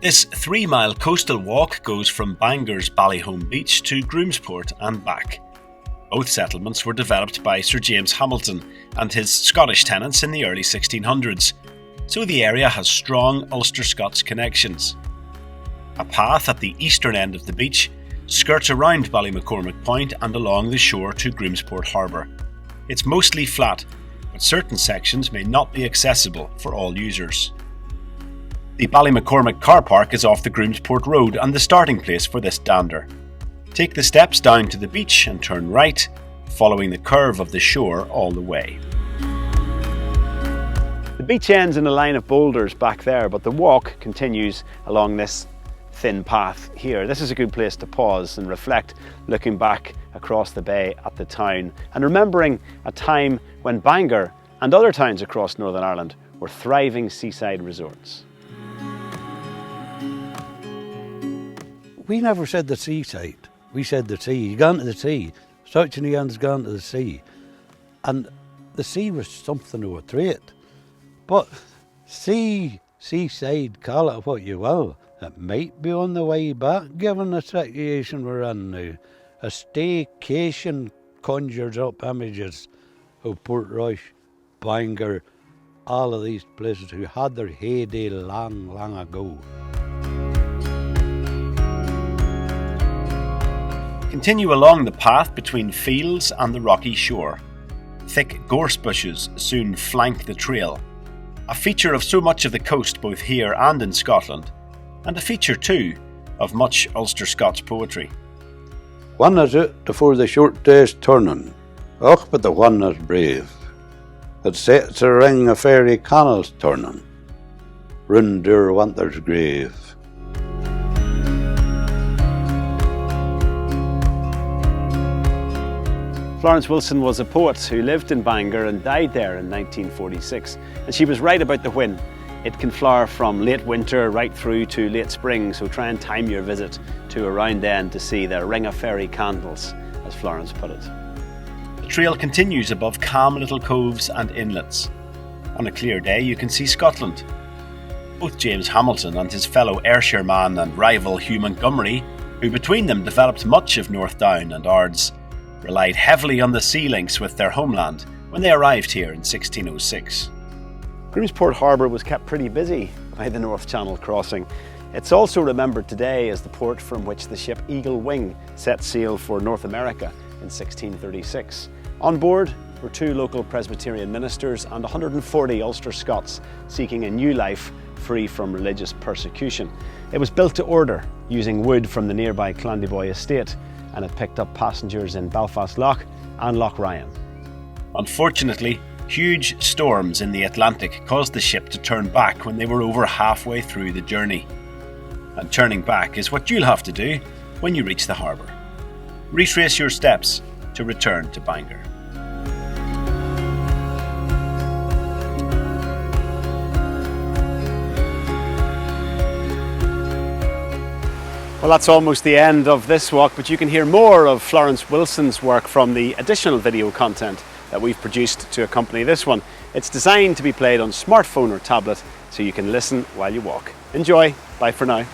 This 3-mile coastal walk goes from Bangor's Ballyholme beach to Groomsport and back. Both settlements were developed by Sir James Hamilton and his Scottish tenants in the early 1600s, so the area has strong Ulster-Scots connections. A path at the eastern end of the beach skirts around Ballymaccormac Point and along the shore to Groomsport Harbour. It's mostly flat, but certain sections may not be accessible for all users. The Ballymaccormac car park is off the Groomsport Road and the starting place for this dander. Take the steps down to the beach and turn right, following the curve of the shore all the way. The beach ends in a line of boulders back there, but the walk continues along this thin path here. This is a good place to pause and reflect, looking back across the bay at the town and remembering a time when Bangor and other towns across Northern Ireland were thriving seaside resorts. We never said the seaside, we said the sea. You gone to the sea, South Chilean's gone to the sea. And the sea was something of a trait. But seaside, call it what you will, it might be on the way back given the situation we're in now. A staycation conjures up images of Portrush, Bangor, all of these places who had their heyday long, long ago. Continue along the path between fields and the rocky shore. Thick gorse bushes soon flank the trail, a feature of so much of the coast both here and in Scotland, and a feature too of much Ulster-Scots poetry. One is it before the short day's turning, och but the one is brave. It sets a ring of fairy cannels turning, round dear winter's grave. Florence Wilson was a poet who lived in Bangor and died there in 1946, and she was right about the when. It can flower from late winter right through to late spring, so try and time your visit to around then to see the ring of fairy candles, as Florence put it. The trail continues above calm little coves and inlets. On a clear day you can see Scotland. Both James Hamilton and his fellow Ayrshire man and rival Hugh Montgomery, who between them developed much of North Down and Ards, relied heavily on the sea links with their homeland when they arrived here in 1606. Groomsport Harbour was kept pretty busy by the North Channel crossing. It's also remembered today as the port from which the ship Eagle Wing set sail for North America in 1636. On board were 2 local Presbyterian ministers and 140 Ulster-Scots seeking a new life free from religious persecution. It was built to order using wood from the nearby Clandiboy estate, and it picked up passengers in Belfast Lough and Lough Ryan. Unfortunately, huge storms in the Atlantic caused the ship to turn back when they were over halfway through the journey. And turning back is what you'll have to do when you reach the harbour. Retrace your steps to return to Bangor. Well, that's almost the end of this walk, but you can hear more of Florence Wilson's work from the additional video content that we've produced to accompany this one. It's designed to be played on smartphone or tablet, so you can listen while you walk. Enjoy. Bye for now.